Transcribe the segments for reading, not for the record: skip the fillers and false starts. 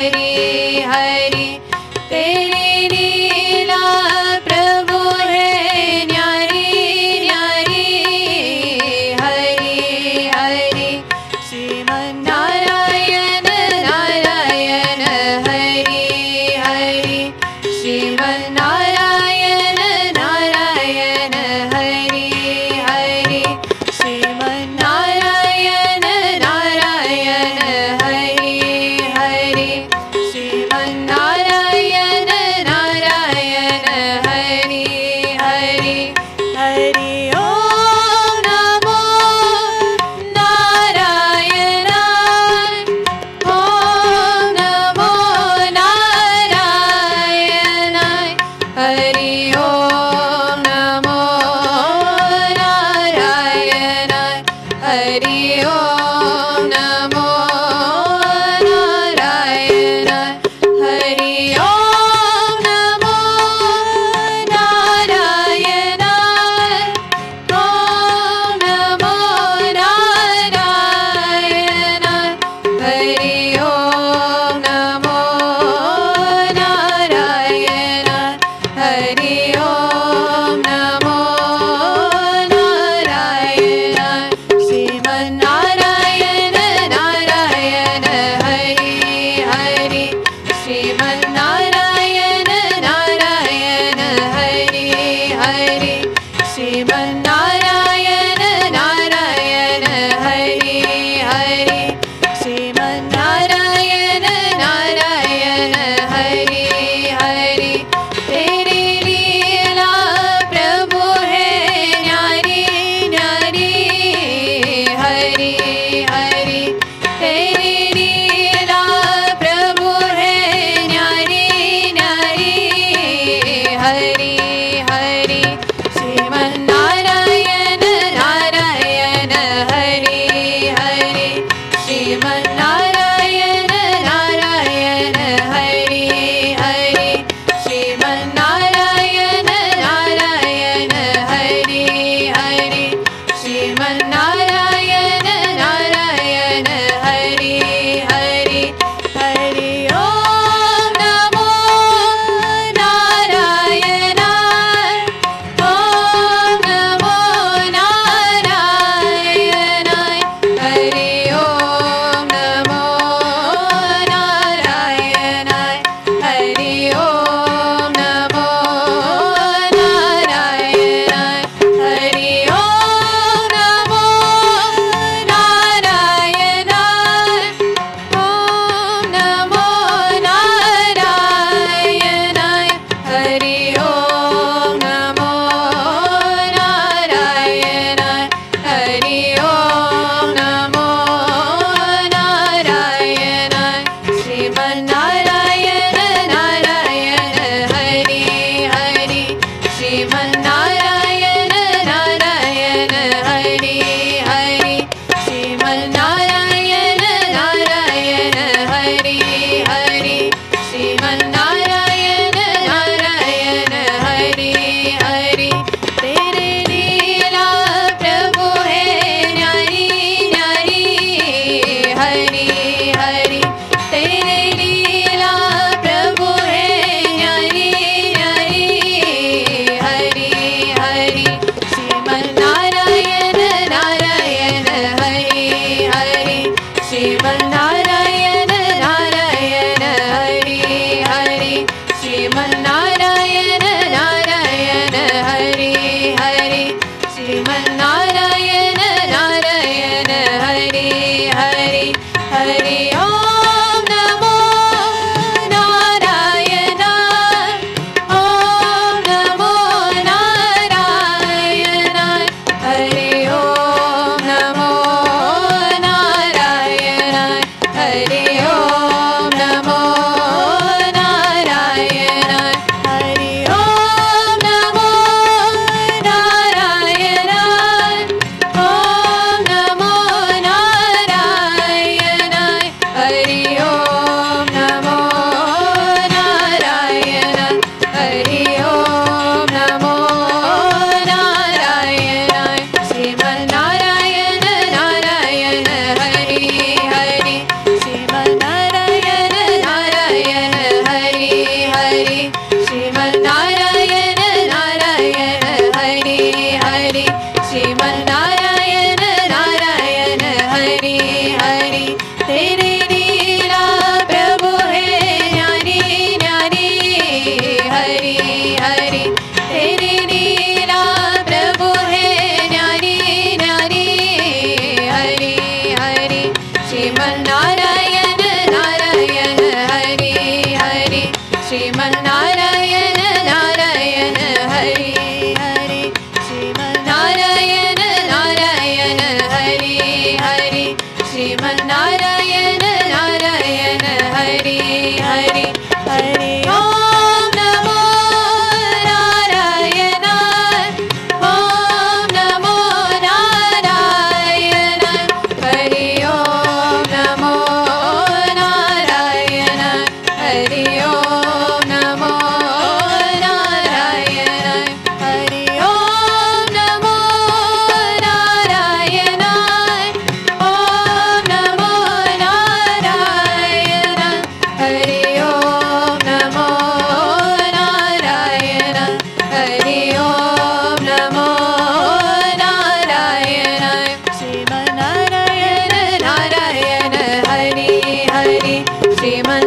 हरि हरि तेरी लीला प्रभु है न्यारी न्यारी हरि हरि श्रीमन नारायण नारायण हरि हरि श्रीमन नारायण नारायण हरि हरि श्रीमन नारायण नारायण हरि हरि श्रीमन नारायण नारायण हरि हरि हरि ओम नमो नारायणाय ओम नमो नारायणाय हरि ओम नमो नारायणाय हरि ओम नमो नारायणाय हरि ओम नमो नारायणाय ओम नमो नारायणाय हरि ओम नमो नारायणाय हरि ओम नमो नारायणाय श्रीमन नारायण नारायण हरि हरि श्रीमन नारायण नारायण हरि हरि श्रीमन नारायण नारायण हरि हरि श्रीमन नारायण नारायण हरि हरि तेरी लीला प्रभु है न्यारी न्यारी हरि हरि तेरी लीला प्रभु है न्यारी न्यारी हरि हरि श्रीमन नारायण नारायण हरि हरि श्रीमन नारायण नारायण हरि हरि श्रीमन नारायण नारायण हरि हरि श्रीमन नारायण नारायण हरि हरि हरि ओम नमो नारायणाय ओम नमो नारायणाय हरि ओम नमो नारायणाय हरि ओम नमो नारायणाय हरि ओम नमो नारायणाय ओम नमो नारायणाय हरि ओम नमो नारायणाय हरि ओम नमो नारायणाय श्रीमन नारायण नारायण हरि हरि श्रीमन नारायण नारायण हरि हरि श्रीमन नारायण नारायण हरि हरि श्रीमन नारायण नारायण हरि हरि तेरे लीला प्रभु है न्यारी न्यारी हरि हरि तेरे लीला प्रभु है न्यारी न्यारी Hari Hari Shriman Narayan Narayan Hari Hari Shriman Narayan Narayan Hari Hari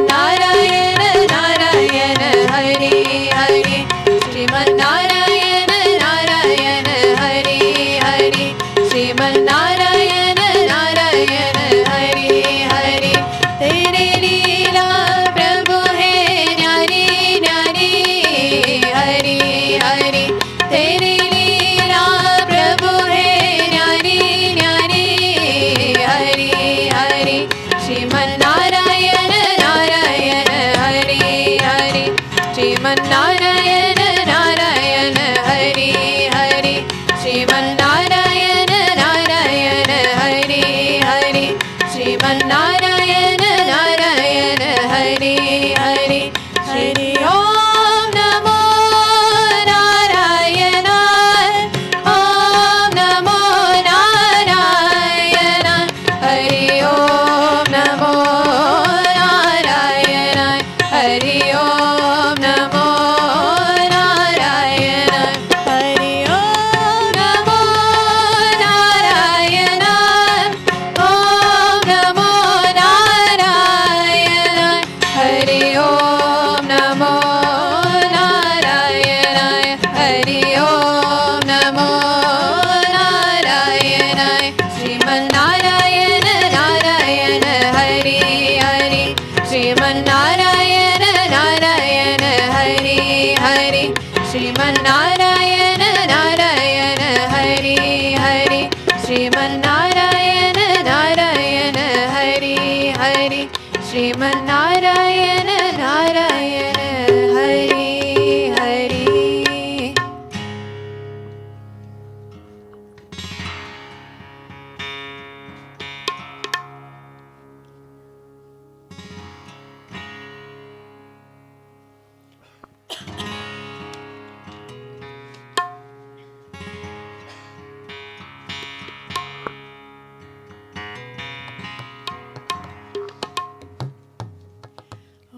Narayana Narayana Hari Hari Sriman Narayana Narayana Hari Hari Sriman Narayana Narayana Hari Hari Tere Leela Prabhu hai Nyari Nyari Hari Hari Tere Leela Prabhu hai Nyari Nyari Hari Hari Sriman Narayana Narayana Hari Hari Sriman Narayana Narayana Hari Hari Sriman Narayana Narayana Hari Hari Sriman Narayana Narayana Hari Hari Hari Om Namo Narayana Om Namo Narayana Hari Om Namo Narayana Hari Om Namo Narayana Hari Om Namo Narayana Om Namo Narayana Hari Om Namo Narayana Hari Om Namo Narayana Sriman Narayana Narayana Hari Hari Sriman Narayana Narayana Hari Hari Sriman Narayana Narayana Hari Hari Sriman Narayana Narayana Hari Hari Sriman Narayana Narayana Hari Hari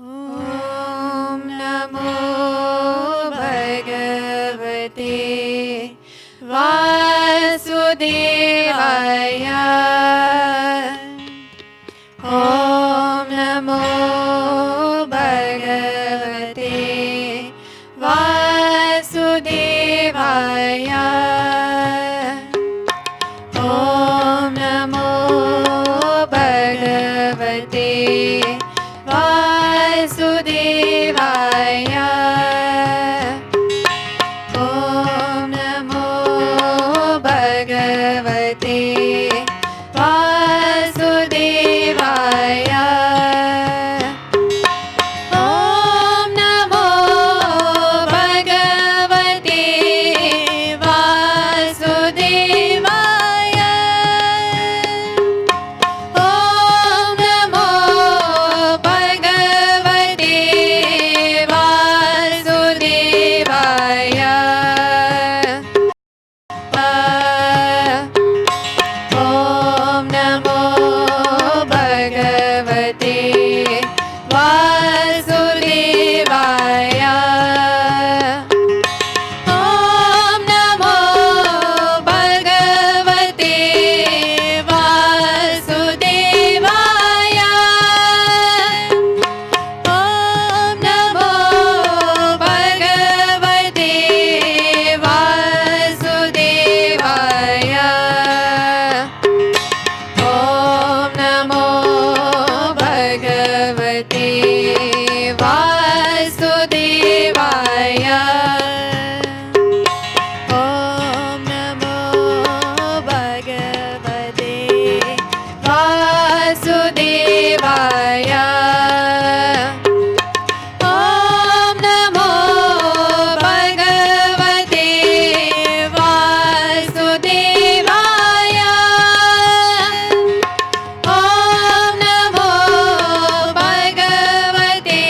Om Namo Bhagavate Vasudevaya Om Namo Bhagavate Vasudevaya Om Namo Bhagavate Vasudevaya Om Namo Bhagavate Vasudevaya Om Namo Bhagavate Vasudevaya Om Namo Bhagavate Vasudevaya Om Namo Bhagavate Vasudevaya Om Namo Bhagavate Vasudevaya Om Namo Bhagavate Vasudevaya Om Namo Bhagavate Vasudevaya Om Namo Bhagavate Vasudevaya Om Namo Bhagavate Vasudevaya Om Namo Bhagavate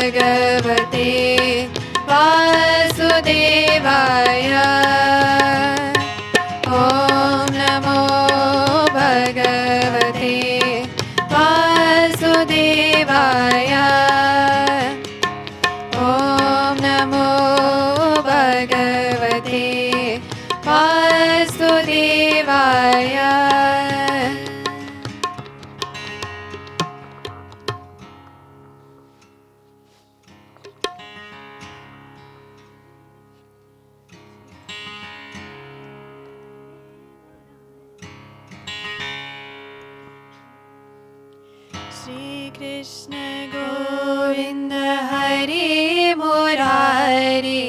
भगवते वासुदेवाय। ॐ नमो भगवते वासुदेवाय। ॐ नमो भगवते वासुदेवाय। श्री कृष्ण गोविंद हरे मुरारी,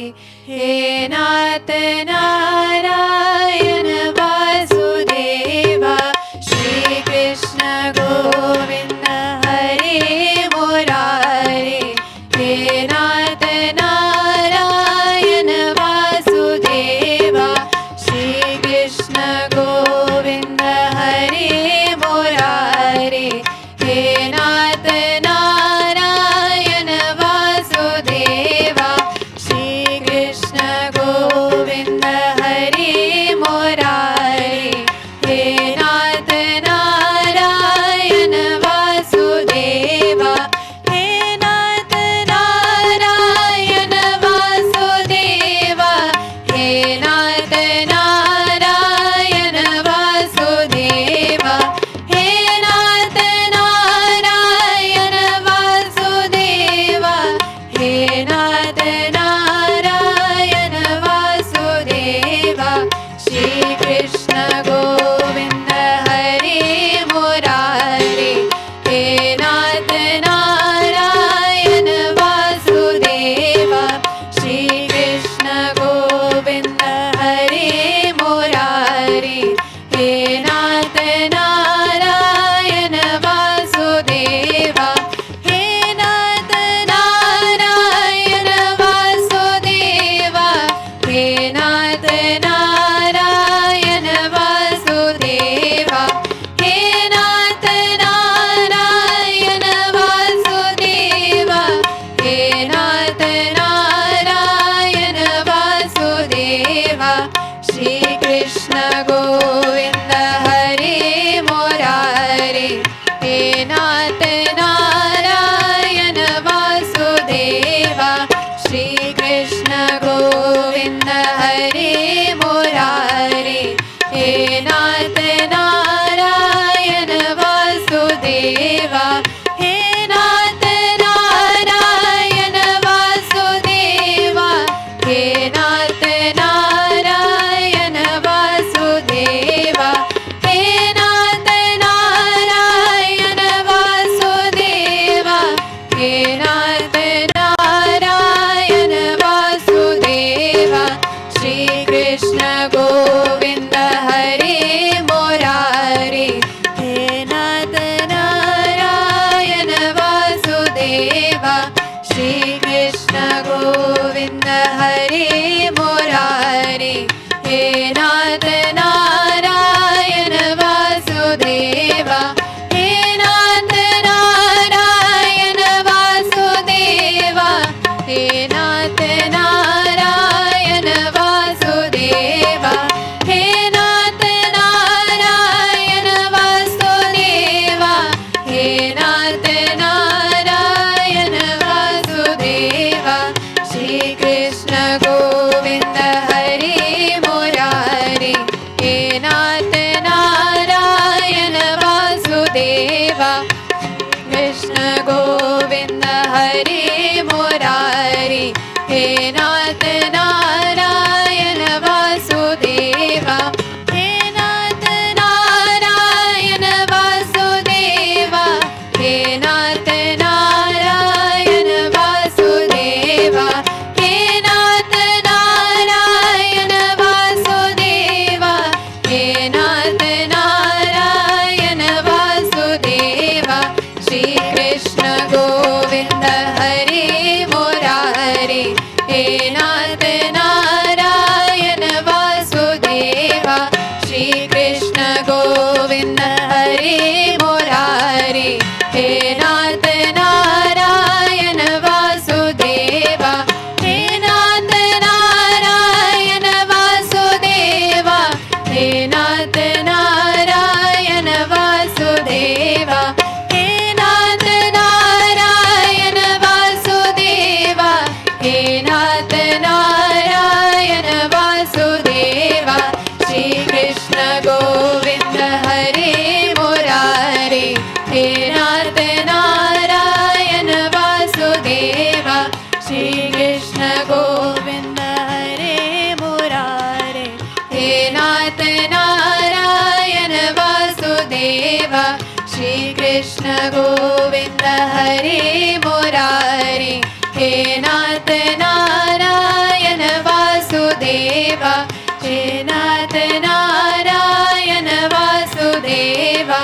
हे नाथ नारायण वासुदेवा। श्री कृष्ण गोविंद हरे मुरारी, हे नाथ नारायण वासुदेवा। श्री कृष्ण गोविंद हरे मुरारी, हे नाथ नारायण वासुदेवा। श्री कृष्ण गोविंद हरे मुरारी, हे नाथ नारायण वासुदेवा। हे नाथ नारायण वासुदेवा, हे नाथ नारायण वासुदेवा। हे नाथ नारायण वासुदेवा, हे नाथ नारायण वासुदेवा। श्री कृष्ण गोविंद हरे मुरारी, हे नाथ नारायण वासुदेवा। श्री कृष्ण गोविंद हरे मुरारी, हे नाथ नारायण वासुदेवा। हे नाथ नारायण वासुदेवा, हे नाथ नारायण वासुदेवा। हे नाथ नारायण वासुदेवा, हे नाथ नारायण वासुदेवा। श्री कृष्ण गोविंद हरे मुरारी, हे नाथ नारायण वासुदेवा। श्री कृष्ण गोविंद हरे मुरारी, हे नाथ नारायण वासुदेवा। हे नाथ नारायण वासुदेवा, हे नाथ नारायण वासुदेवा। हे नाथ नारायण वासुदेवा, हे नाथ नारायण वासुदेवा। श्री कृष्ण गोविंद हरे मुरारी, हे नाथ नारायण वासुदेवा। श्री कृष्ण गोविंद हरे मुरारी, हे नाथ नारायण वासुदेवा। हे नाथ नारायण वासुदेवा, हे नाथ नारायण वासुदेवा। हे नाथ नारायण वासुदेवा, हे नाथ नारायण वासुदेवा। श्री कृष्ण गोविंद हरे मुरारी, हे नाथ नारायण वासुदेवा। कृष्ण गोविंद हरे मुरारी, हे नाथ नारायण वासुदेवा। हे नाथ नारायण वासुदेवा, हे नाथ नारायण वासुदेवा। हे नाथ नारायण वासुदेवा, हे नाथ नारायण वासुदेवा। श्री कृष्ण गोविंद हरे मुरारी, हे नाथ नारायण वासुदेवा। श्री कृष्ण गोविंद हरे मुरारी, हे नाथ नारायण वासुदेवा। कृष्ण गोविन्द हरे मुरारे हे नाथ नारायण वासुदेवा हे नाथ नारायण वासुदेवा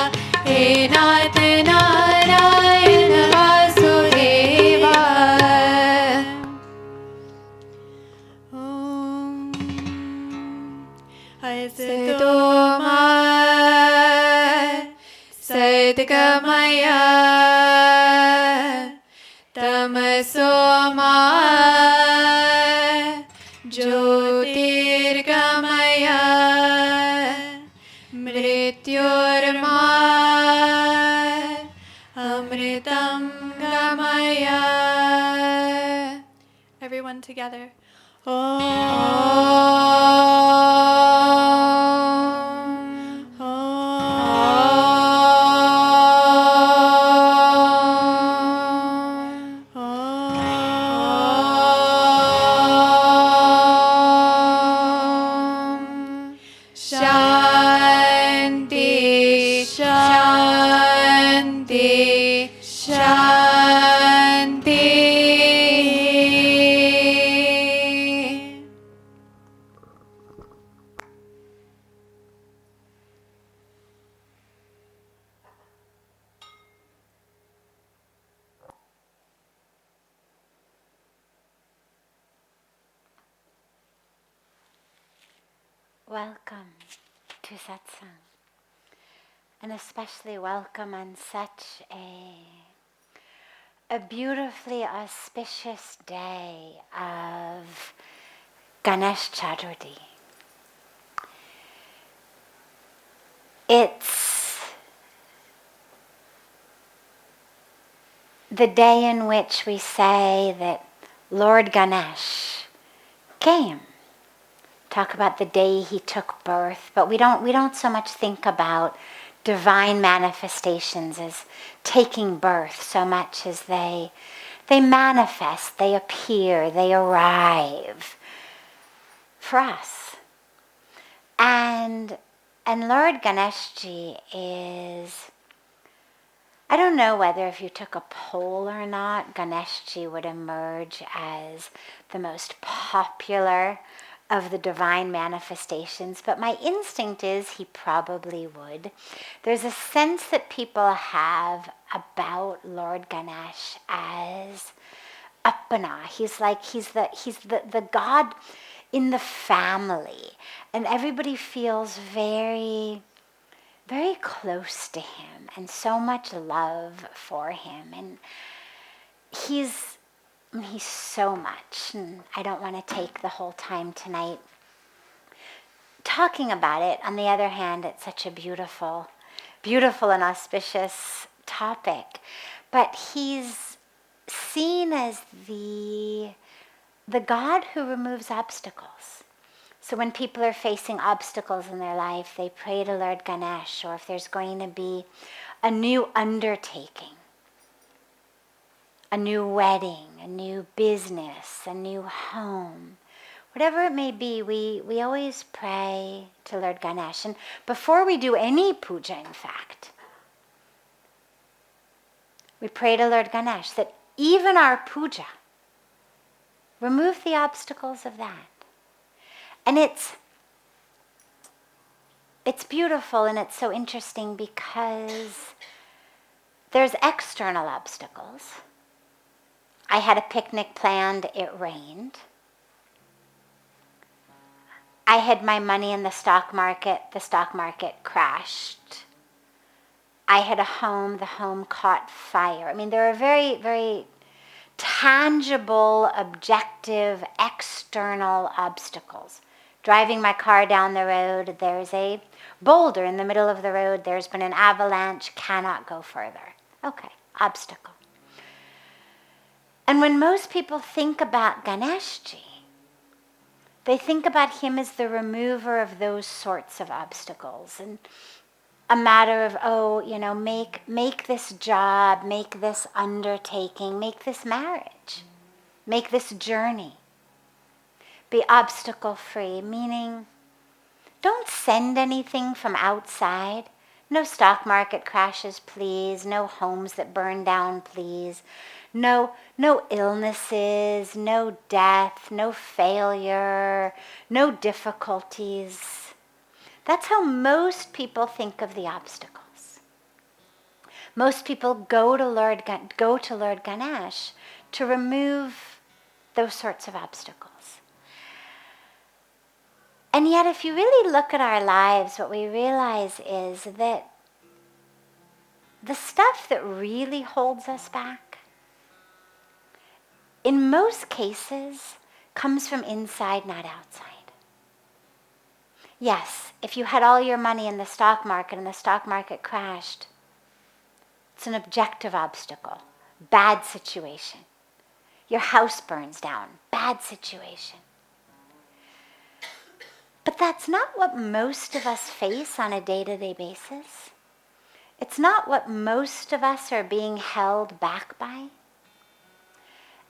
हे नाथ नारायण वासुदेवा हसतो मा सद्गमय तमसो मा ज्योतिर्गमय मृत्योर्मा अमृतं गमय. Everyone together. Welcome to Satsang, and especially welcome on such a beautifully auspicious day of Ganesh Chaturthi. It's the day in which we say that Lord Ganesh came. Talk about the day he took birth, but we don't so much think about divine manifestations as taking birth so much as they manifest, they appear, they arrive for us. And Lord Ganeshji is, I don't know whether if you took a poll or not, Ganeshji would emerge as the most popular of the divine manifestations, but my instinct is he probably would. There's a sense that people have about Lord Ganesh as Appana. He's the God in the family, and everybody feels very, very close to him and so much love for him. And he's so much, and I don't want to take the whole time tonight talking about it. On the other hand, it's such a beautiful and auspicious topic. But he's seen as the God who removes obstacles. So when people are facing obstacles in their life, they pray to Lord Ganesh, or if there's going to be a new undertaking, a new wedding, a new business, a new home, whatever it may be, we always pray to Lord Ganesh. And before we do any puja, in fact, we pray to Lord Ganesh that even our puja, remove the obstacles of that. And it's beautiful, and it's so interesting because there's external obstacles. I had a picnic planned, it rained. I had my money in the stock market crashed. I had a home, the home caught fire. I mean, there are very, very tangible, objective, external obstacles. Driving my car down the road, there's a boulder in the middle of the road, there's been an avalanche, cannot go further. Okay, obstacle. And when most people think about Ganeshji, they think about him as the remover of those sorts of obstacles, and a matter of, make this job, make this undertaking, make this marriage, make this journey be obstacle-free, meaning don't send anything from outside. No stock market crashes, please. No homes that burn down, please. No illnesses, no death, no failure, no difficulties. That's how most people think of the obstacles. Most people go to Lord Ganesh to remove those sorts of obstacles. And yet, if you really look at our lives, what we realize is that the stuff that really holds us back, in most cases, comes from inside, not outside. Yes, if you had all your money in the stock market and the stock market crashed, it's an objective obstacle, bad situation. Your house burns down, bad situation. But that's not what most of us face on a day-to-day basis. It's not what most of us are being held back by.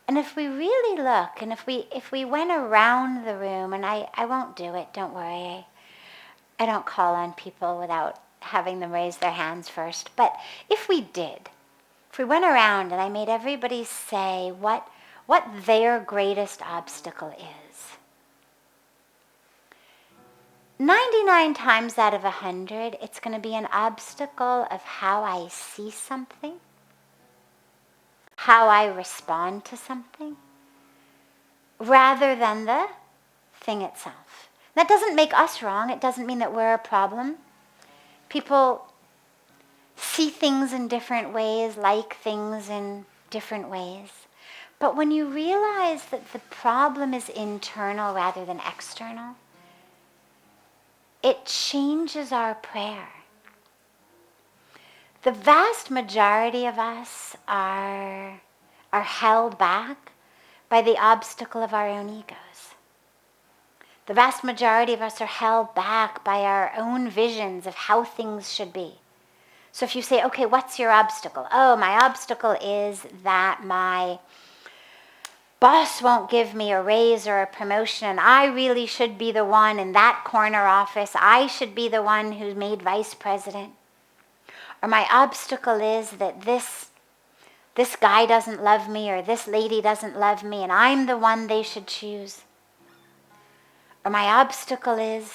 And if we really look, and if we went around the room, and I won't do it, don't worry. I don't call on people without having them raise their hands first. But if we did, if we went around and I made everybody say what their greatest obstacle is, 99 times out of 100, it's going to be an obstacle of how I see something, how I respond to something, rather than the thing itself. That doesn't make us wrong. It doesn't mean that we're a problem. People see things in different ways, like things in different ways. But when you realize that the problem is internal rather than external, it changes our prayer. The vast majority of us are held back by the obstacle of our own egos. The vast majority of us are held back by our own visions of how things should be. So if you say, okay, what's your obstacle? Oh, my obstacle is that my boss won't give me a raise or a promotion, and I really should be the one in that corner office. I should be the one who's made vice president. Or my obstacle is that this guy doesn't love me, or this lady doesn't love me, and I'm the one they should choose. Or my obstacle is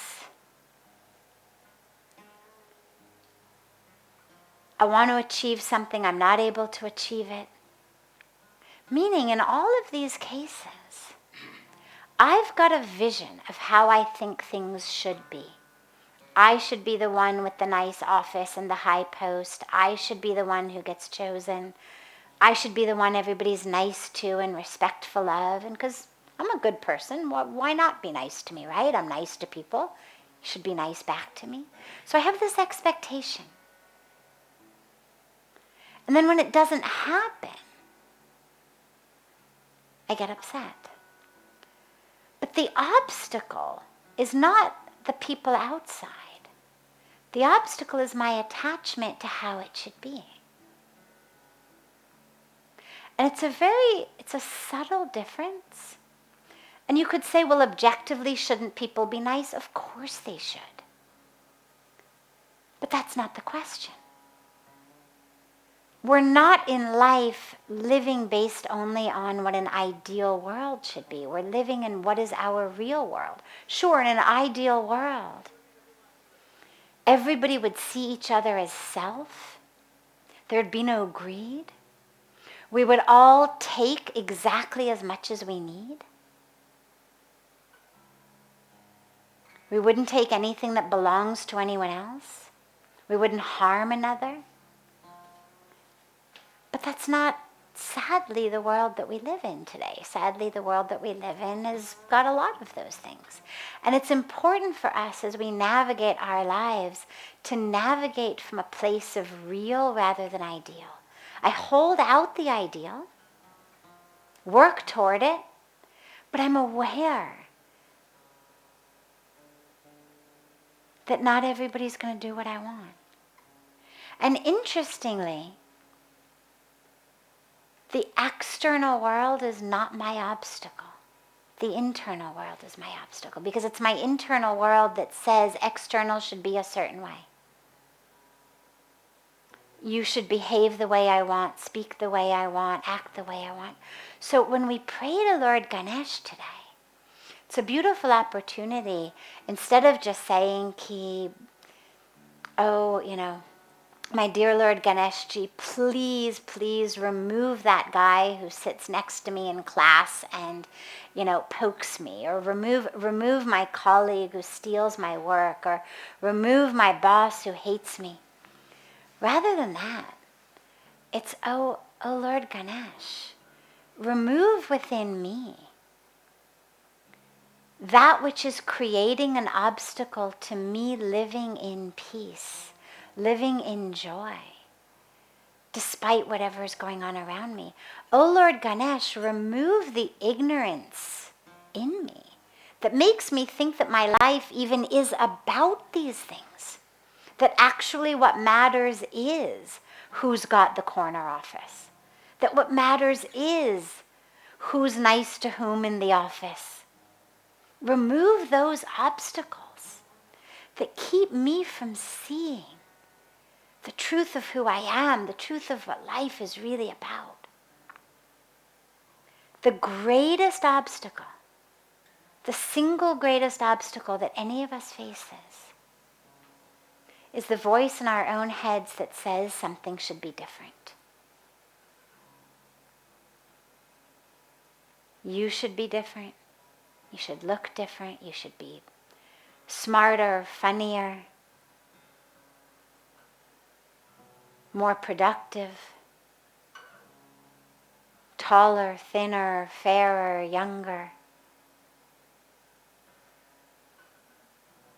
I want to achieve something, I'm not able to achieve it. Meaning, in all of these cases, I've got a vision of how I think things should be. I should be the one with the nice office and the high post. I should be the one who gets chosen. I should be the one everybody's nice to and respectful of. And because I'm a good person, why not be nice to me, right? I'm nice to people. You should be nice back to me. So I have this expectation. And then when it doesn't happen, I get upset. But the obstacle is not the people outside. The obstacle is my attachment to how it should be. And it's a subtle difference. And you could say, well, objectively, shouldn't people be nice? Of course they should. But that's not the question. We're not in life living based only on what an ideal world should be. We're living in what is our real world. Sure, in an ideal world, everybody would see each other as self. There'd be no greed. We would all take exactly as much as we need. We wouldn't take anything that belongs to anyone else. We wouldn't harm another. But that's not, sadly, the world that we live in today. Sadly, the world that we live in has got a lot of those things. And it's important for us as we navigate our lives to navigate from a place of real rather than ideal. I hold out the ideal, work toward it, but I'm aware that not everybody's going to do what I want. And interestingly, the external world is not my obstacle. The internal world is my obstacle, because it's my internal world that says external should be a certain way. You should behave the way I want, speak the way I want, act the way I want. So when we pray to Lord Ganesh today, it's a beautiful opportunity. Instead of just saying, my dear Lord Ganeshji, please, please remove that guy who sits next to me in class and, pokes me, or remove my colleague who steals my work, or remove my boss who hates me. Rather than that, it's, oh Lord Ganesh, remove within me that which is creating an obstacle to me living in peace, living in joy, despite whatever is going on around me. Oh Lord Ganesh, remove the ignorance in me that makes me think that my life even is about these things, that actually what matters is who's got the corner office, that what matters is who's nice to whom in the office. Remove those obstacles that keep me from seeing the truth of who I am, the truth of what life is really about. The greatest obstacle, the single greatest obstacle that any of us faces, is the voice in our own heads that says something should be different. You should be different. You should look different. You should be smarter, funnier, more productive, taller, thinner, fairer, younger.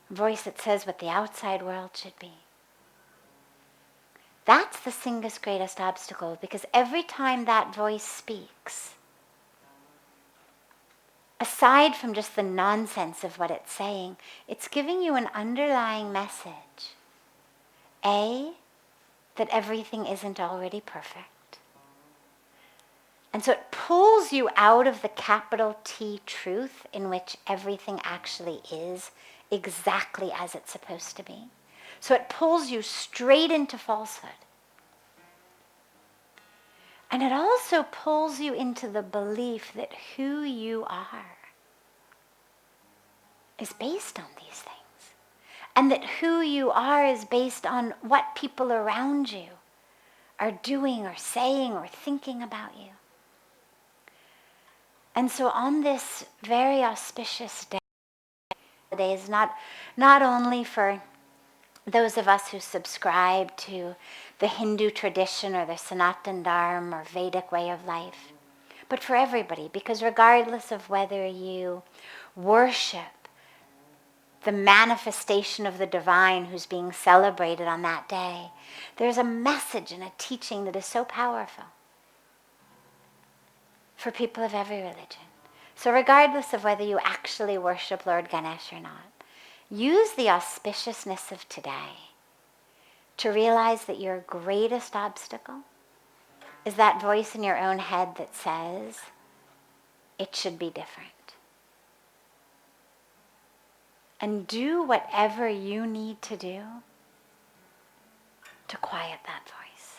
A voice that says what the outside world should be. That's the single greatest obstacle, because every time that voice speaks, aside from just the nonsense of what it's saying, it's giving you an underlying message. A, that everything isn't already perfect. And so it pulls you out of the capital T truth in which everything actually is exactly as it's supposed to be. So it pulls you straight into falsehood. And it also pulls you into the belief that who you are is based on these things. And that who you are is based on what people around you are doing or saying or thinking about you. And so on this very auspicious day, is not only for those of us who subscribe to the Hindu tradition or the Sanatan Dharma or Vedic way of life, but for everybody, because regardless of whether you worship the manifestation of the divine who's being celebrated on that day, there's a message and a teaching that is so powerful for people of every religion. So regardless of whether you actually worship Lord Ganesh or not, use the auspiciousness of today to realize that your greatest obstacle is that voice in your own head that says it should be different. And do whatever you need to do to quiet that voice.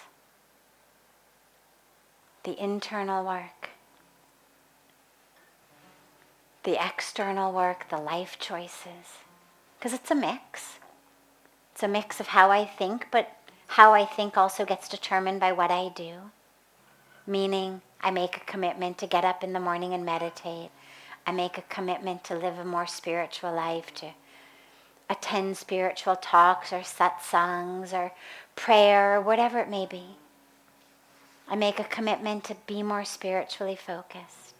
The internal work, the external work, the life choices. Because it's a mix. It's a mix of how I think, but how I think also gets determined by what I do. Meaning, I make a commitment to get up in the morning and meditate. I make a commitment to live a more spiritual life, to attend spiritual talks or satsangs or prayer or whatever it may be. I make a commitment to be more spiritually focused.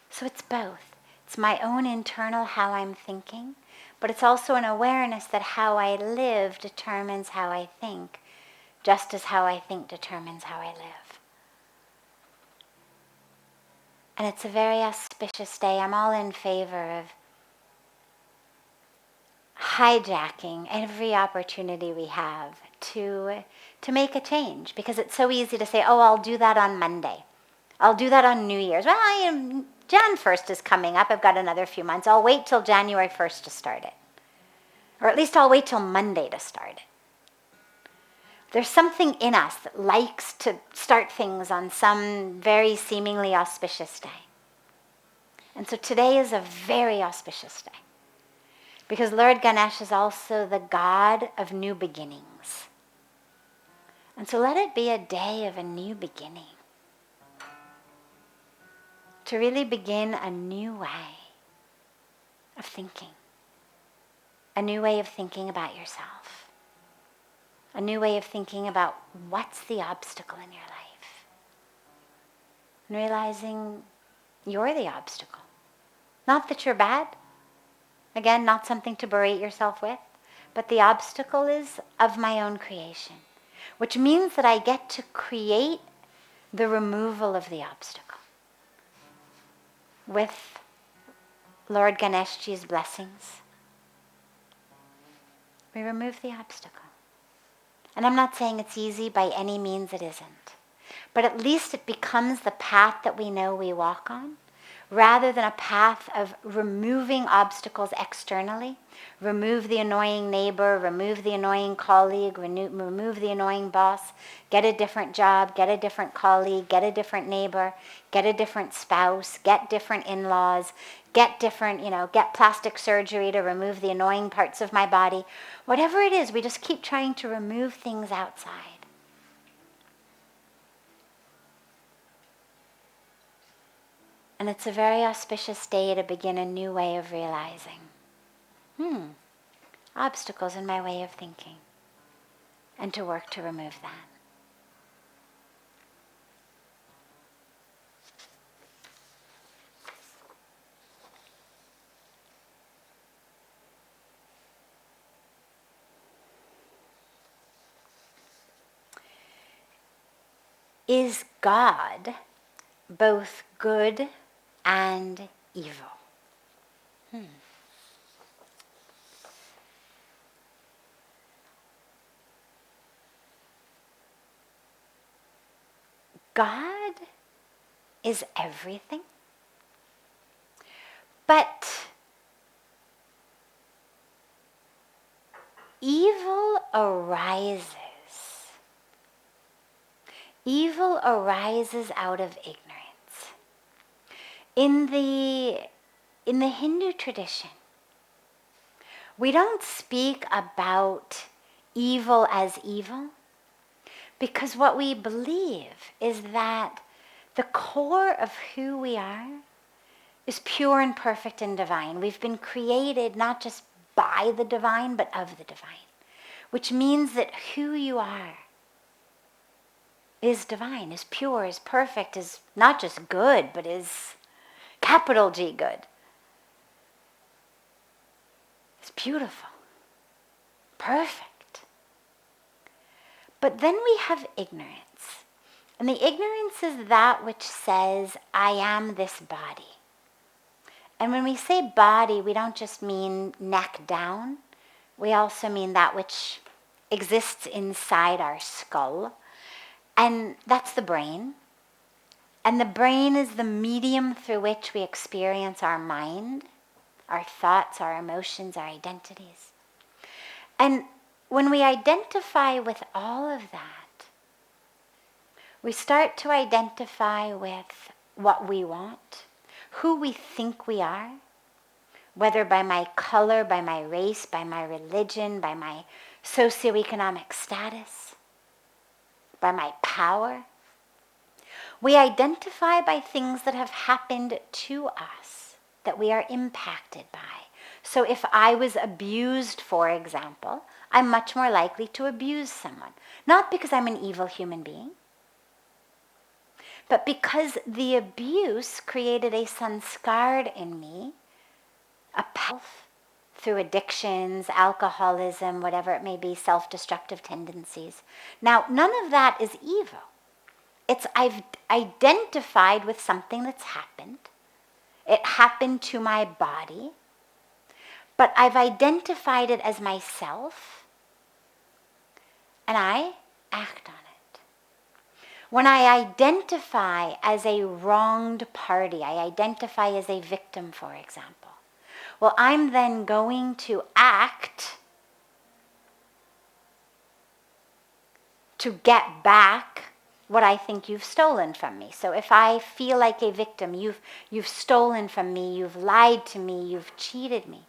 So it's both. It's my own internal how I'm thinking, but it's also an awareness that how I live determines how I think, just as how I think determines how I live. And it's a very auspicious day. I'm all in favor of hijacking every opportunity we have to make a change, because it's so easy to say, oh, I'll do that on Monday. I'll do that on New Year's. Well, Jan 1st is coming up. I've got another few months. I'll wait till January 1st to start it. Or at least I'll wait till Monday to start it. There's something in us that likes to start things on some very seemingly auspicious day. And so today is a very auspicious day, because Lord Ganesh is also the god of new beginnings. And so let it be a day of a new beginning, to really begin a new way of thinking, a new way of thinking about yourself, a new way of thinking about what's the obstacle in your life, and realizing you're the obstacle. Not that you're bad, again, not something to berate yourself with, but the obstacle is of my own creation, which means that I get to create the removal of the obstacle with Lord Ganeshji's blessings. We remove the obstacle. And I'm not saying it's easy, by any means it isn't. But at least it becomes the path that we know we walk on, rather than a path of removing obstacles externally. Remove the annoying neighbor, remove the annoying colleague, remove the annoying boss, get a different job, get a different colleague, get a different neighbor, get a different spouse, get different in-laws, get different, get plastic surgery to remove the annoying parts of my body. Whatever it is, we just keep trying to remove things outside. And it's a very auspicious day to begin a new way of realizing, obstacles in my way of thinking, and to work to remove that. Is God both good and evil? God is everything, but evil arises. Evil arises out of ignorance. In the Hindu tradition, we don't speak about evil as evil, because what we believe is that the core of who we are is pure and perfect and divine. We've been created not just by the divine, but of the divine, which means that who you are is divine, is pure, is perfect, is not just good, but is capital G good. It's beautiful, perfect. But then we have ignorance. And the ignorance is that which says, I am this body. And when we say body, we don't just mean neck down. We also mean that which exists inside our skull. And that's the brain. And the brain is the medium through which we experience our mind, our thoughts, our emotions, our identities. And when we identify with all of that, we start to identify with what we want, who we think we are, whether by my color, by my race, by my religion, by my socioeconomic status, by my power. We identify by things that have happened to us, that we are impacted by. So if I was abused, for example, I'm much more likely to abuse someone. Not because I'm an evil human being, but because the abuse created a sanskar in me, a path through addictions, alcoholism, whatever it may be, self-destructive tendencies. Now, none of that is evil. It's I've identified with something that's happened. It happened to my body, but I've identified it as myself, and I act on it. When I identify as a wronged party, I identify as a victim, for example, well, I'm then going to act to get back what I think you've stolen from me. So if I feel like a victim, you've stolen from me, you've lied to me, you've cheated me.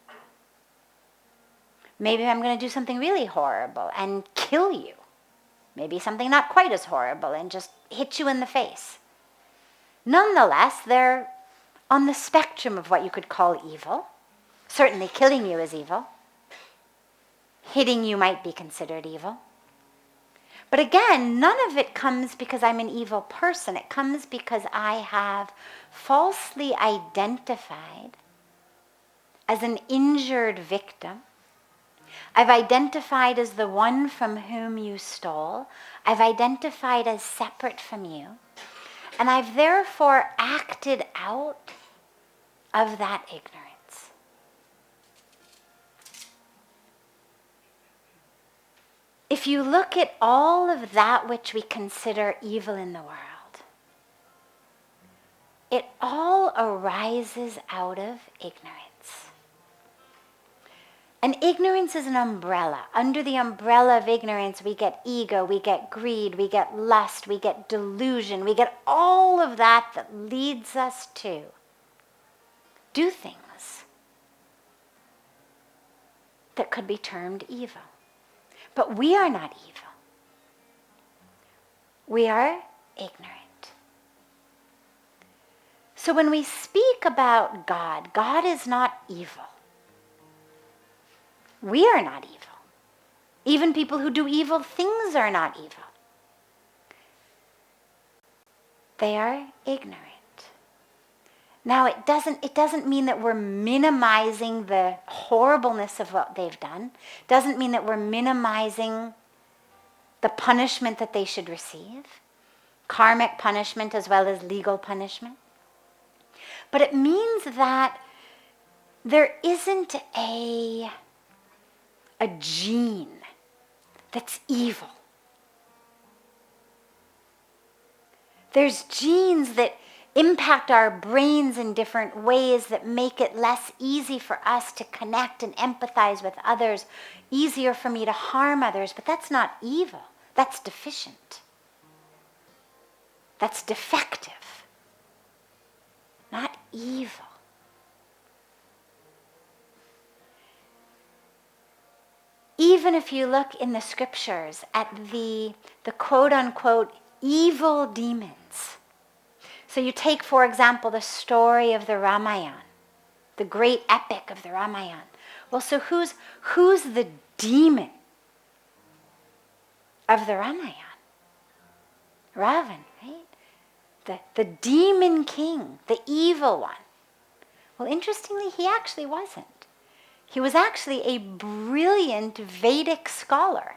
Maybe I'm going to do something really horrible and kill you. Maybe something not quite as horrible and just hit you in the face. Nonetheless, they're on the spectrum of what you could call evil. Certainly killing you is evil. Hitting you might be considered evil. But again, none of it comes because I'm an evil person. It comes because I have falsely identified as an injured victim. I've identified as the one from whom you stole. I've identified as separate from you. And I've therefore acted out of that ignorance. If you look at all of that which we consider evil in the world, it all arises out of ignorance. And ignorance is an umbrella. Under the umbrella of ignorance, we get ego, we get greed, we get lust, we get delusion, we get all of that that leads us to do things that could be termed evil. But we are not evil. We are ignorant. So when we speak about God, God is not evil. We are not evil. Even people who do evil things are not evil. They are ignorant. Now, it doesn't mean that we're minimizing the horribleness of what they've done. It doesn't mean that we're minimizing the punishment that they should receive, karmic punishment as well as legal punishment. But it means that there isn't a gene that's evil. There's genes that impact our brains in different ways that make it less easy for us to connect and empathize with others, easier for me to harm others, but that's not evil. That's deficient. That's defective. Not evil. Even if you look in the scriptures at the quote-unquote evil demons. So you take, for example, the story of the Ramayana, the great epic of the Ramayana. Well, so who's the demon of the Ramayana? Ravan, right? The demon king, the evil one. Well, interestingly, he actually wasn't. He was actually a brilliant Vedic scholar.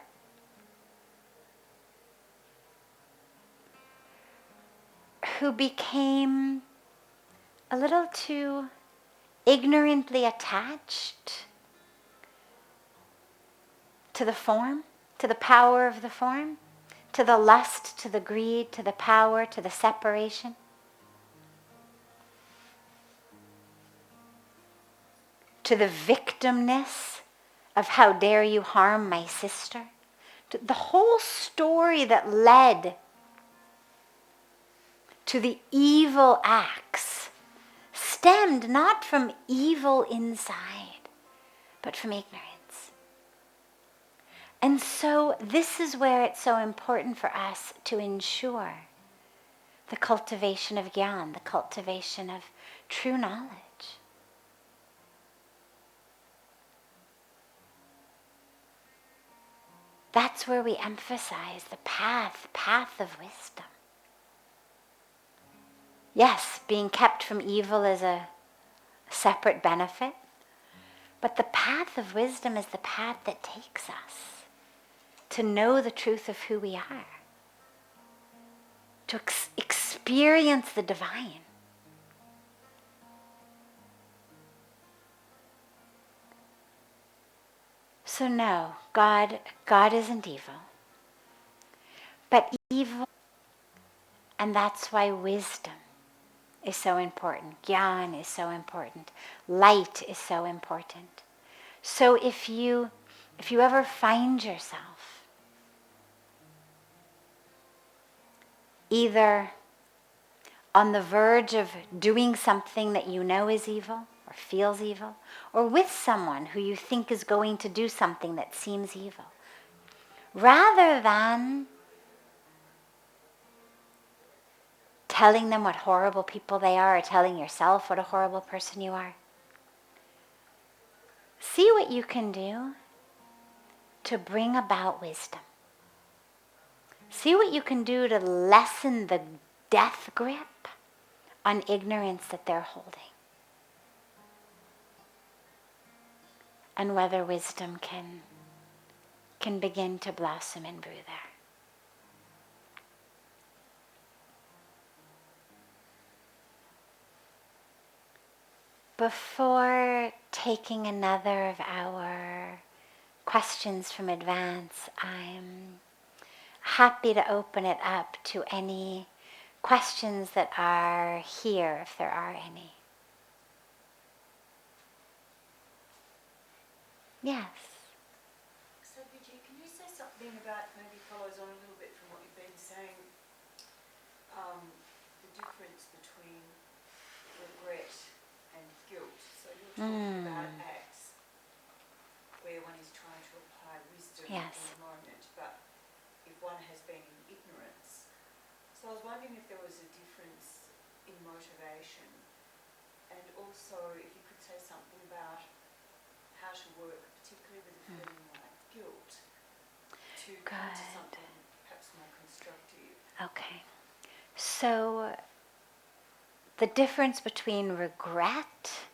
Who became a little too ignorantly attached to the form, to the power of the form, to the lust, to the greed, to the power, to the separation. To the victimness of how dare you harm my sister. To the whole story that led to the evil acts stemmed not from evil inside, but from ignorance. And so this is where it's so important for us to ensure the cultivation of gyan, the cultivation of true knowledge. That's where we emphasize the path of wisdom. Yes, being kept from evil is a separate benefit, but the path of wisdom is the path that takes us to know the truth of who we are, to experience the divine. So no, God isn't evil, but evil, and that's why wisdom is so important. Gyan is so important. Light is so important. So if you ever find yourself either on the verge of doing something that you know is evil or feels evil, or with someone who you think is going to do something that seems evil, rather than telling them what horrible people they are or telling yourself what a horrible person you are, see what you can do to bring about wisdom. See what you can do to lessen the death grip on ignorance that they're holding. And whether wisdom can begin to blossom and brew there. Before taking another of our questions from advance, I'm happy to open it up to any questions that are here, if there are any. Yes. Sadhviji, can you say something about, maybe follows on a little bit from what you've been saying, the difference between regret and guilt? So you're talking about acts where one is trying to apply wisdom in the moment, but if one has been in ignorance. So I was wondering if there was a difference in motivation, and also if you could say something about how to work, particularly with a feeling like guilt, to come to something perhaps more constructive. Okay. So the difference between regret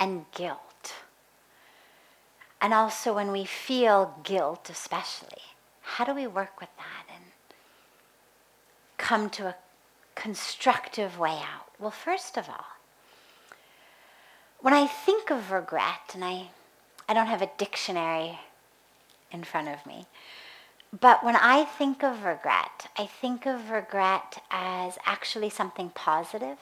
and guilt, and also when we feel guilt especially, how do we work with that and come to a constructive way out? Well, first of all, when I think of regret, and I don't have a dictionary in front of me, but when I think of regret as actually something positive.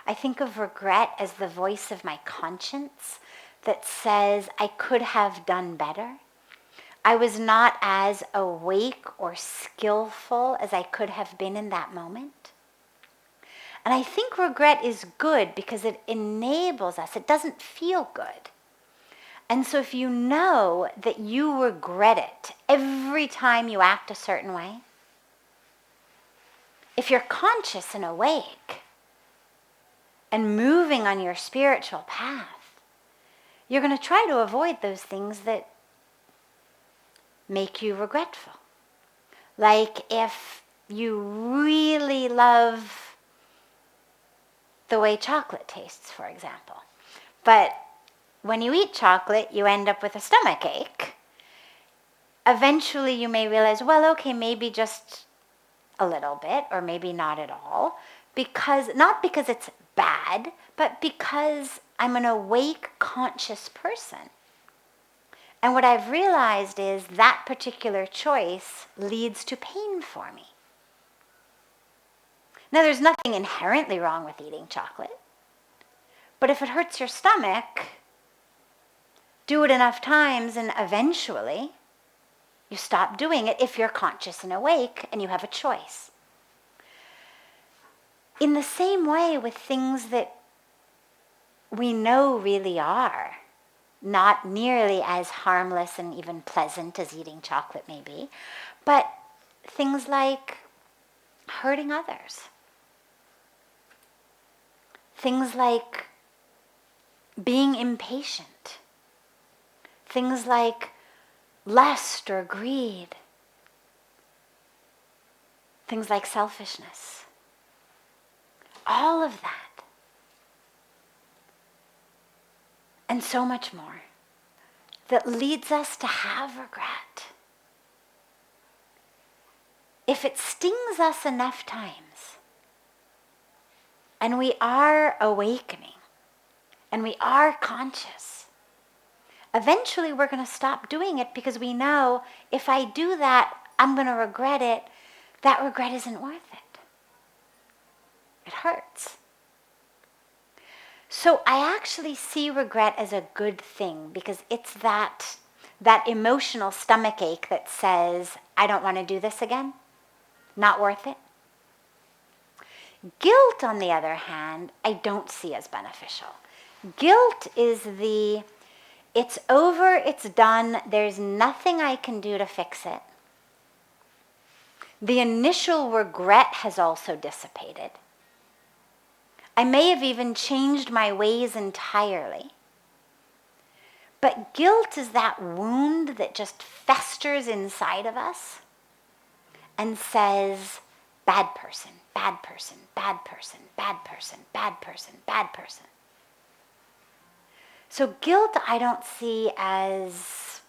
I think of regret as the voice of my conscience that says I could have done better. I was not as awake or skillful as I could have been in that moment. And I think regret is good because it enables us. It doesn't feel good. And so if you know that you regret it every time you act a certain way, if you're conscious and awake and moving on your spiritual path, you're going to try to avoid those things that make you regretful. Like if you really love the way chocolate tastes, for example, but when you eat chocolate, you end up with a stomach ache. Eventually you may realize, well, okay, maybe just a little bit, or maybe not at all, not because it's bad, but because I'm an awake, conscious person. And what I've realized is that particular choice leads to pain for me. Now, there's nothing inherently wrong with eating chocolate, but if it hurts your stomach, do it enough times and eventually you stop doing it if you're conscious and awake and you have a choice. In the same way with things that we know really are not nearly as harmless and even pleasant as eating chocolate may be, but things like hurting others. Things like being impatient. Things like lust or greed. Things like selfishness. All of that. And so much more that leads us to have regret. If it stings us enough times, and we are awakening, and we are conscious, eventually we're going to stop doing it because we know if I do that, I'm going to regret it. That regret isn't worth it. It hurts. So I actually see regret as a good thing because it's that emotional stomachache that says, I don't want to do this again. Not worth it. Guilt, on the other hand, I don't see as beneficial. Guilt is it's over, it's done, there's nothing I can do to fix it. The initial regret has also dissipated. I may have even changed my ways entirely. But guilt is that wound that just festers inside of us and says, bad person, bad person, bad person, bad person, bad person, bad person. So guilt I don't see as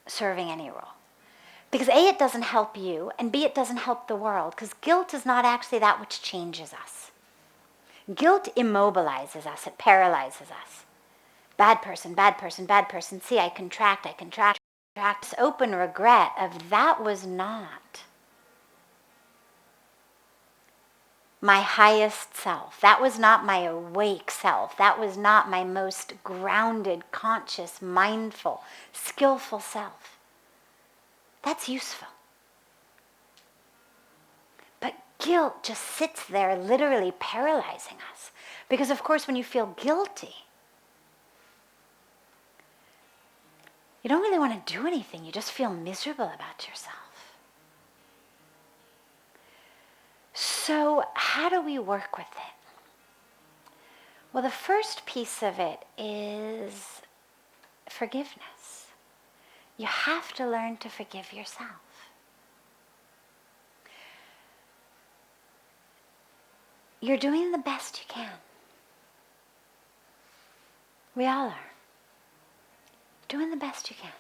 serving any role. Because A, it doesn't help you, and B, it doesn't help the world, because guilt is not actually that which changes us. Guilt immobilizes us, it paralyzes us. Bad person, bad person, bad person. See, I contract. This open regret of that was not my highest self. That was not my awake self. That was not my most grounded, conscious, mindful, skillful self. That's useful. But guilt just sits there literally paralyzing us. Because of course when you feel guilty, you don't really want to do anything. You just feel miserable about yourself. So how do we work with it? Well, the first piece of it is forgiveness. You have to learn to forgive yourself. You're doing the best you can. We all are. Doing the best you can.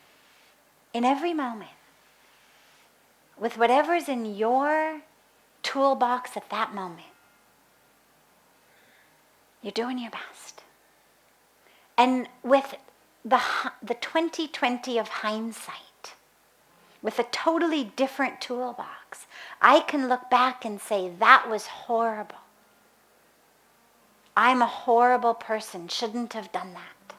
In every moment. With whatever's in your toolbox at that moment. You're doing your best. And with the 20/20 of hindsight, with a totally different toolbox, I can look back and say, that was horrible. I'm a horrible person, shouldn't have done that.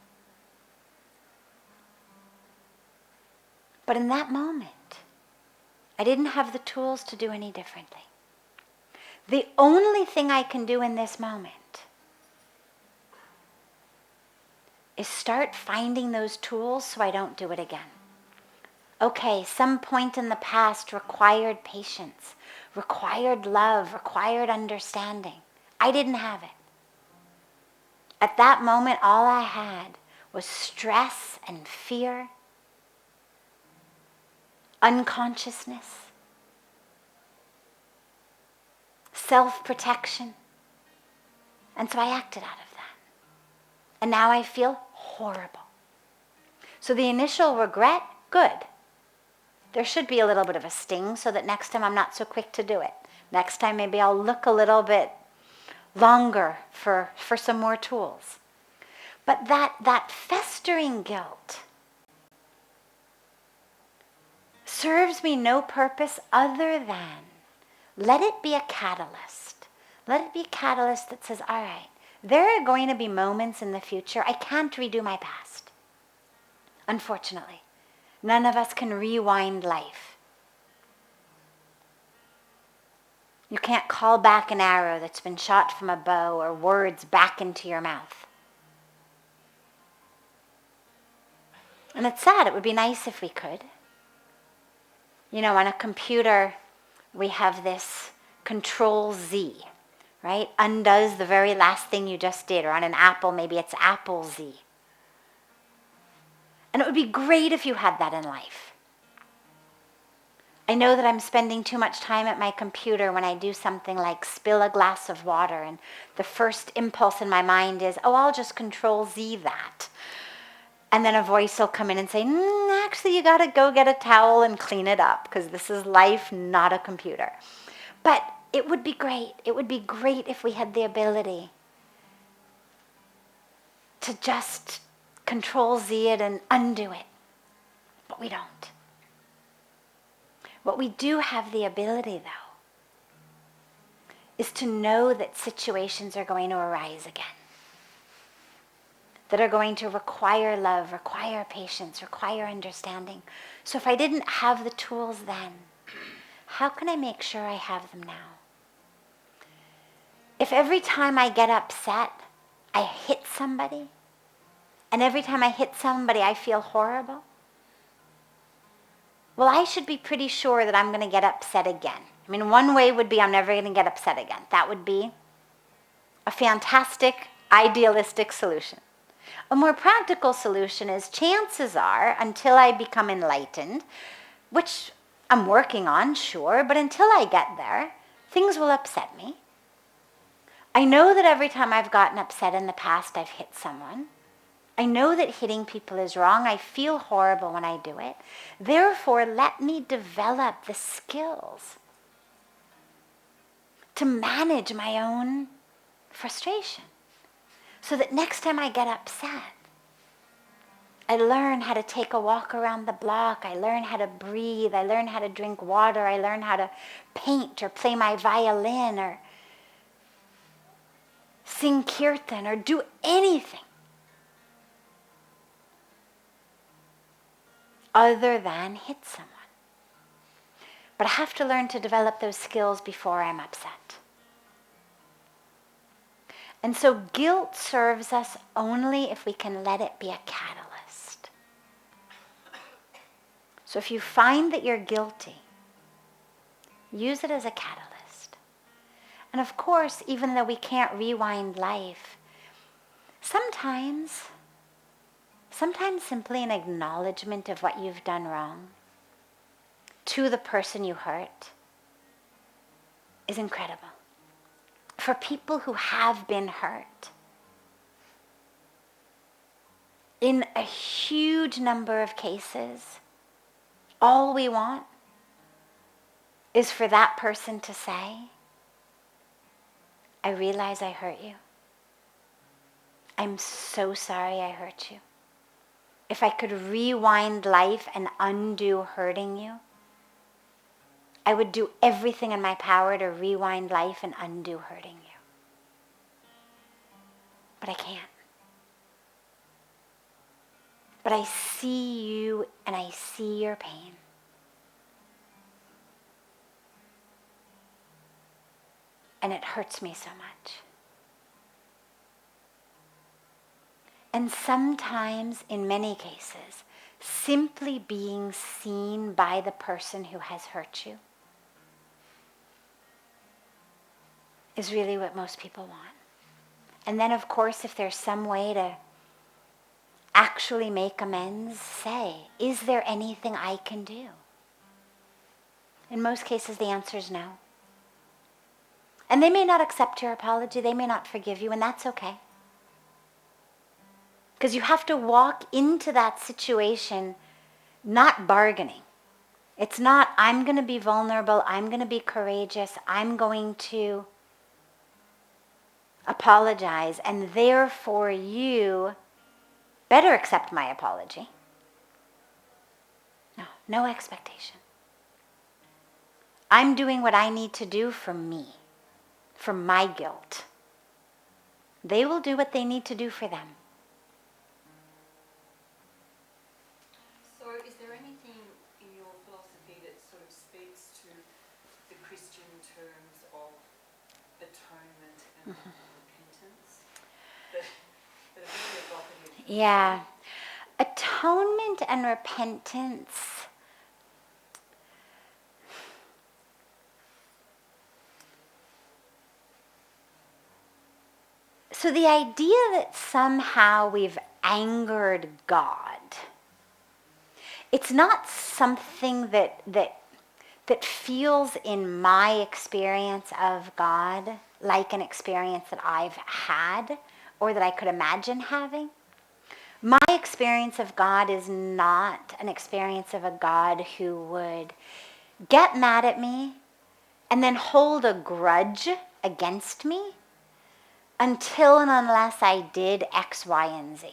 But in that moment, I didn't have the tools to do any differently. The only thing I can do in this moment is start finding those tools so I don't do it again. Okay, some point in the past required patience, required love, required understanding. I didn't have it. At that moment, all I had was stress and fear, unconsciousness, self-protection. And so I acted out of that. And now I feel horrible. So the initial regret, good. There should be a little bit of a sting so that next time I'm not so quick to do it. Next time maybe I'll look a little bit longer for some more tools. But that festering guilt serves me no purpose other than let it be a catalyst. Let it be a catalyst that says, all right, there are going to be moments in the future I can't redo my past. Unfortunately, none of us can rewind life. You can't call back an arrow that's been shot from a bow or words back into your mouth. And it's sad. It would be nice if we could. You know, on a computer, we have this Control-Z, right? Undoes the very last thing you just did. Or on an Apple, maybe it's Apple-Z. And it would be great if you had that in life. I know that I'm spending too much time at my computer when I do something like spill a glass of water, and the first impulse in my mind is, oh, I'll just Control-Z that. And then a voice will come in and say, actually, you got to go get a towel and clean it up, because this is life, not a computer. But it would be great. It would be great if we had the ability to just Control-Z it and undo it. But we don't. What we do have the ability, though, is to know that situations are going to arise again. That are going to require love, require patience, require understanding. So if I didn't have the tools then, how can I make sure I have them now? If every time I get upset, I hit somebody, and every time I hit somebody, I feel horrible, well, I should be pretty sure that I'm going to get upset again. I mean, one way would be I'm never going to get upset again. That would be a fantastic, idealistic solution. A more practical solution is chances are, until I become enlightened, which I'm working on, sure, but until I get there, things will upset me. I know that every time I've gotten upset in the past, I've hit someone. I know that hitting people is wrong. I feel horrible when I do it. Therefore, let me develop the skills to manage my own frustration so that next time I get upset, I learn how to take a walk around the block. I learn how to breathe. I learn how to drink water. I learn how to paint or play my violin or sing kirtan or do anything other than hit someone. But I have to learn to develop those skills before I'm upset. And so guilt serves us only if we can let it be a catalyst. So if you find that you're guilty, use it as a catalyst. And of course, even though we can't rewind life, sometimes simply an acknowledgement of what you've done wrong to the person you hurt is incredible. For people who have been hurt, in a huge number of cases, all we want is for that person to say, I realize I hurt you. I'm so sorry I hurt you. If I could rewind life and undo hurting you, I would do everything in my power to rewind life and undo hurting you. But I can't. But I see you and I see your pain. And it hurts me so much. And sometimes, in many cases, simply being seen by the person who has hurt you is really what most people want. And then, of course, if there's some way to actually make amends, say, is there anything I can do? In most cases, the answer is no. And they may not accept your apology, they may not forgive you, and that's okay. Because you have to walk into that situation not bargaining. It's not, I'm going to be vulnerable, I'm going to be courageous, I'm going to apologize, and therefore you better accept my apology. No expectation. I'm doing what I need to do for me, for my guilt. They will do what they need to do for them. So is there anything in your philosophy that sort of speaks to the Christian terms of atonement and repentance? That are very evocative. Yeah. Atonement and repentance. So the idea that somehow we've angered God, it's not something that feels in my experience of God like an experience that I've had or that I could imagine having. My experience of God is not an experience of a God who would get mad at me and then hold a grudge against me until and unless I did X, Y, and Z.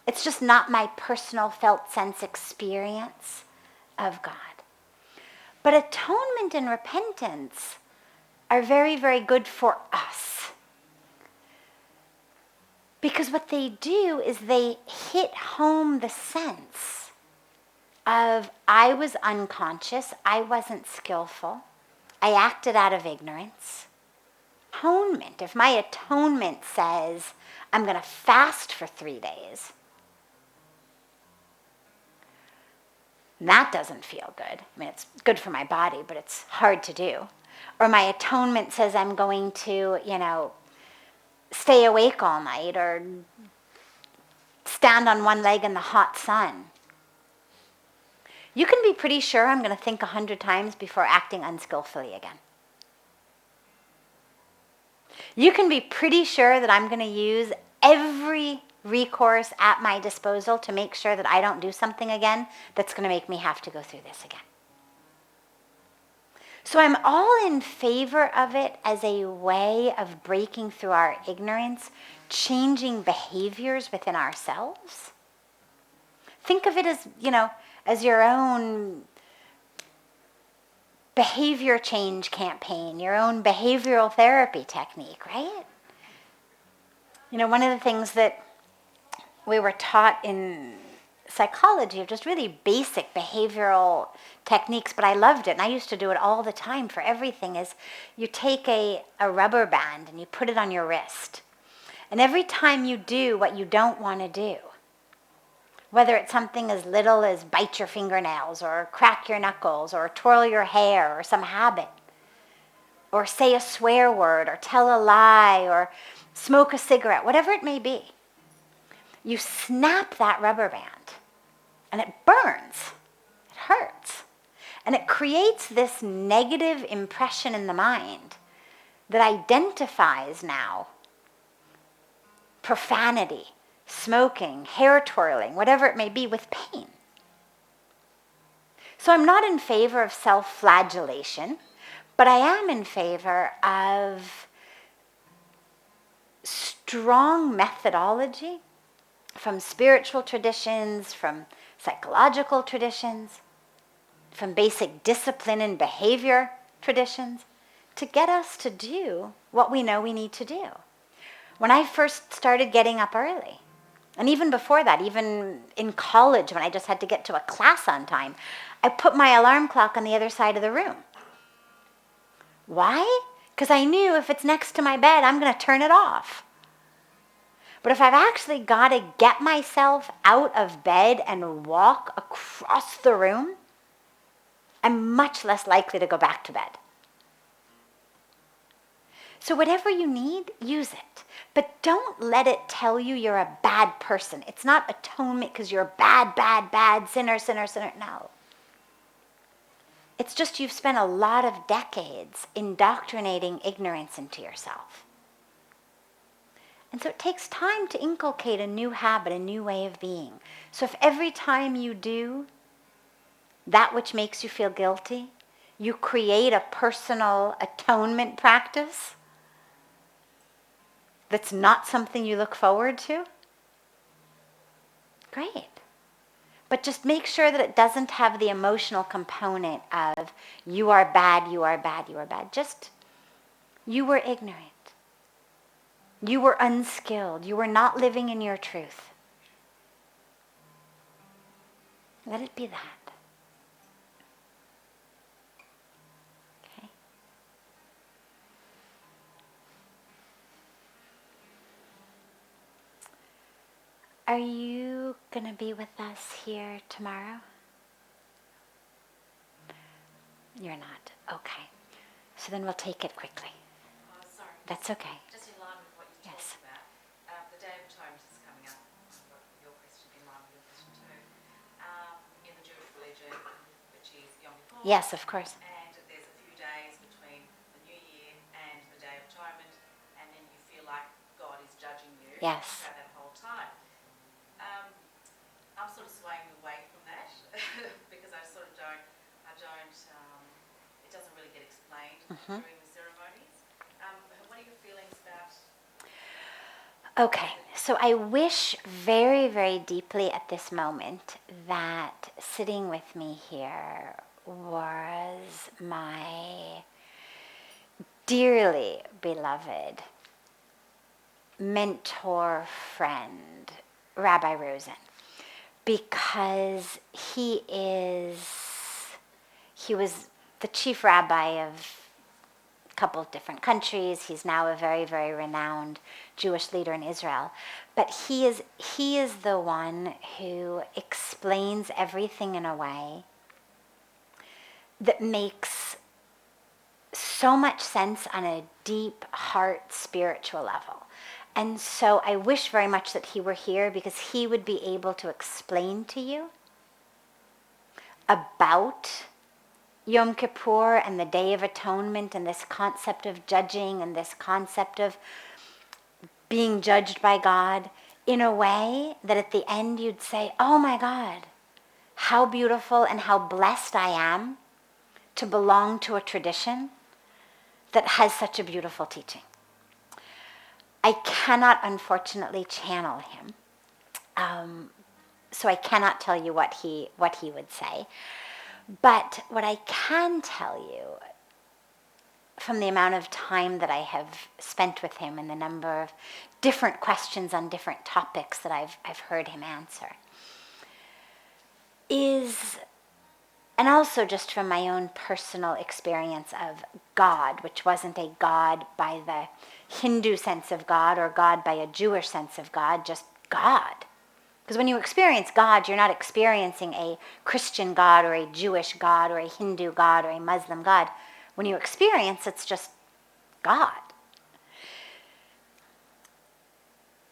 It's just not my personal felt sense experience of God. But atonement and repentance are very, very good for us. Because what they do is they hit home the sense of I was unconscious, I wasn't skillful, I acted out of ignorance, atonement, if my atonement says I'm going to fast for 3 days, that doesn't feel good. I mean, it's good for my body, but it's hard to do. Or my atonement says I'm going to, stay awake all night or stand on one leg in the hot sun. You can be pretty sure I'm going to think 100 times before acting unskillfully again. You can be pretty sure that I'm going to use every recourse at my disposal to make sure that I don't do something again that's going to make me have to go through this again. So I'm all in favor of it as a way of breaking through our ignorance, changing behaviors within ourselves. Think of it as, as your own behavior change campaign, your own behavioral therapy technique, right? One of the things that we were taught in psychology of just really basic behavioral techniques, but I loved it, and I used to do it all the time for everything, is you take a rubber band and you put it on your wrist. And every time you do what you don't want to do, whether it's something as little as bite your fingernails or crack your knuckles or twirl your hair or some habit, or say a swear word or tell a lie or smoke a cigarette, whatever it may be, you snap that rubber band and it burns, it hurts. And it creates this negative impression in the mind that identifies now profanity, smoking, hair twirling, whatever it may be, with pain. So I'm not in favor of self-flagellation, but I am in favor of strong methodology from spiritual traditions, from psychological traditions, from basic discipline and behavior traditions, to get us to do what we know we need to do. When I first started getting up early, and even before that, even in college when I just had to get to a class on time, I put my alarm clock on the other side of the room. Why? Because I knew if it's next to my bed, I'm going to turn it off. But if I've actually got to get myself out of bed and walk across the room, I'm much less likely to go back to bed. So whatever you need, use it. But don't let it tell you you're a bad person. It's not atonement because you're bad, sinner. No. It's just you've spent a lot of decades indoctrinating ignorance into yourself. And so it takes time to inculcate a new habit, a new way of being. So if every time you do that which makes you feel guilty, you create a personal atonement practice that's not something you look forward to, great. But just make sure that it doesn't have the emotional component of you are bad. Just, you were ignorant. You were unskilled. You were not living in your truth. Let it be that. Okay? Are you going to be with us here tomorrow? You're not. Okay. So then we'll take it quickly. Sorry. That's okay. Just in line with what you Yes. talked about, the Day of Atonement is coming up. I've got your question in line with your question too. In the Jewish religion, which is Yom Kippur. Yes, of course. And there's a few days between the New Year and the Day of Atonement, and then you feel like God is judging you. Yes. Throughout that whole time. I'm sort of swaying away from that because I don't. It doesn't really get explained during the ceremonies. What are your feelings about? Okay, so I wish very, very deeply at this moment that sitting with me here was my dearly beloved mentor, friend, Rabbi Rosen, because he was the chief rabbi of couple of different countries. He's now a very, very renowned Jewish leader in Israel. But he is the one who explains everything in a way that makes so much sense on a deep heart spiritual level. And so I wish very much that he were here, because he would be able to explain to you about Yom Kippur and the Day of Atonement and this concept of judging and this concept of being judged by God in a way that at the end you'd say, oh my God, how beautiful and how blessed I am to belong to a tradition that has such a beautiful teaching. I cannot, unfortunately, channel him. So I cannot tell you what he would say. But what I can tell you, from the amount of time that I have spent with him and the number of different questions on different topics that I've heard him answer, is, and also just from my own personal experience of God, which wasn't a God by the Hindu sense of God or God by a Jewish sense of God, just God. Because when you experience God, you're not experiencing a Christian God or a Jewish God or a Hindu God or a Muslim God. When you experience, it's just God.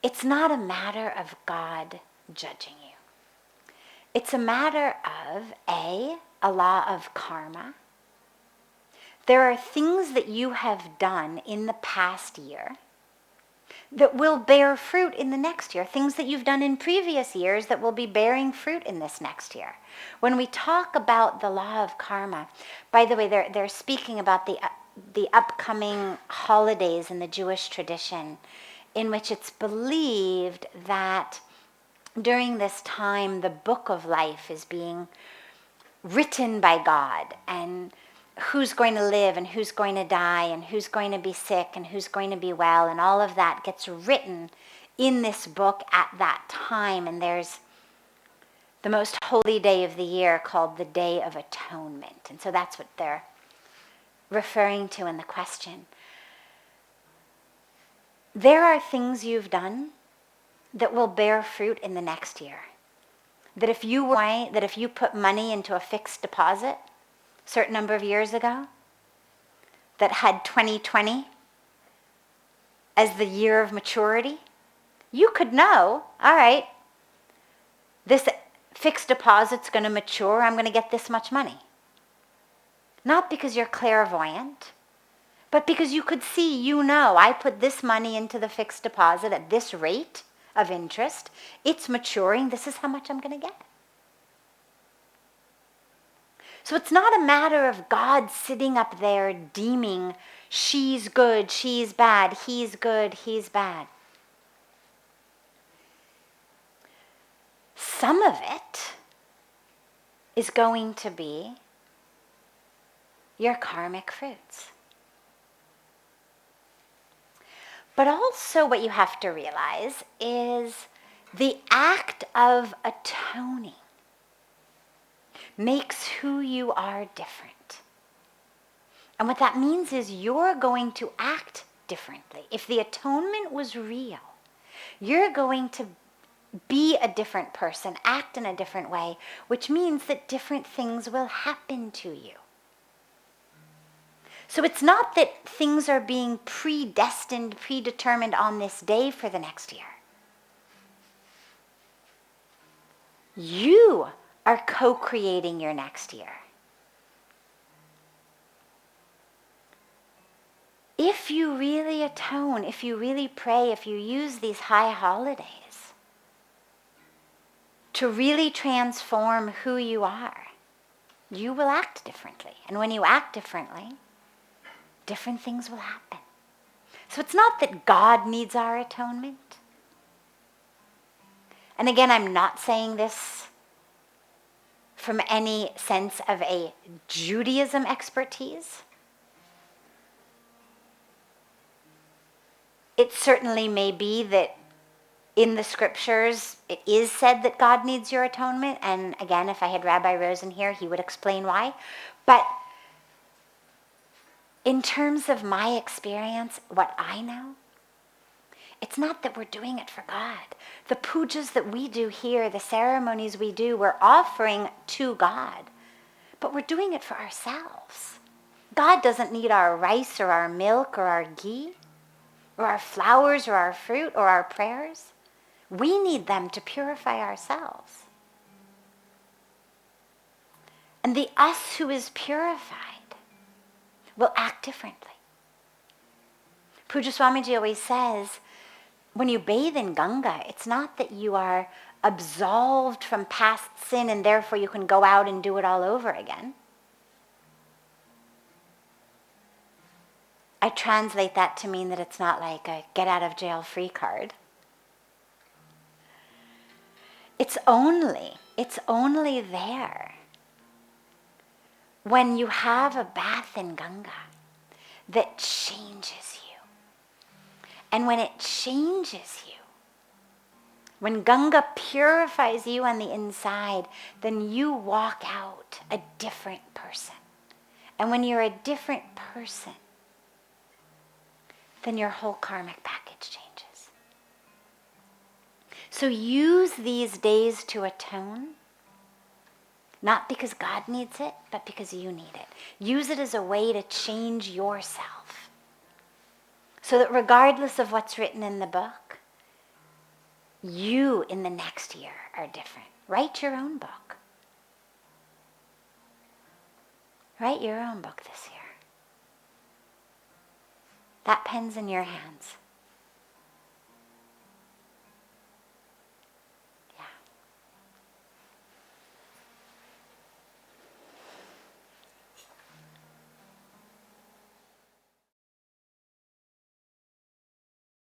It's not a matter of God judging you. It's a matter of a law of karma. There are things that you have done in the past year that will bear fruit in the next year, things that you've done in previous years that will be bearing fruit in this next year. When we talk about the law of karma, by the way, they're speaking about the upcoming holidays in the Jewish tradition, in which it's believed that during this time the book of life is being written by God, and who's going to live and who's going to die and who's going to be sick and who's going to be well, and all of that gets written in this book at that time. And there's the most holy day of the year called the Day of Atonement. And so that's what they're referring to in the question. There are things you've done that will bear fruit in the next year. That if you put money into a fixed deposit a certain number of years ago that had 2020 as the year of maturity, you could know, all right, this fixed deposit's going to mature, I'm going to get this much money. Not because you're clairvoyant, but because you could see, I put this money into the fixed deposit at this rate of interest, it's maturing, this is how much I'm going to get. So it's not a matter of God sitting up there deeming she's good, she's bad, he's good, he's bad. Some of it is going to be your karmic fruits. But also what you have to realize is the act of atoning makes who you are different. And what that means is you're going to act differently. If the atonement was real, you're going to be a different person, act in a different way, which means that different things will happen to you. So it's not that things are being predestined, predetermined on this day for the next year. You are co-creating your next year. If you really atone, if you really pray, if you use these high holidays to really transform who you are, you will act differently. And when you act differently, different things will happen. So it's not that God needs our atonement. And again, I'm not saying this from any sense of a Judaism expertise. It certainly may be that in the scriptures it is said that God needs your atonement. And again, if I had Rabbi Rosen here, he would explain why. But in terms of my experience, what I know, it's not that we're doing it for God. The pujas that we do here, the ceremonies we do, we're offering to God, but we're doing it for ourselves. God doesn't need our rice or our milk or our ghee or our flowers or our fruit or our prayers. We need them to purify ourselves. And the us who is purified will act differently. Pujya Swamiji always says, when you bathe in Ganga, it's not that you are absolved from past sin and therefore you can go out and do it all over again. I translate that to mean that it's not like a get out of jail free card. It's only there when you have a bath in Ganga that changes you. And when it changes you, when Ganga purifies you on the inside, then you walk out a different person. And when you're a different person, then your whole karmic package changes. So use these days to atone, not because God needs it, but because you need it. Use it as a way to change yourself. So that regardless of what's written in the book, you in the next year are different. Write your own book. Write your own book this year. That pen's in your hands.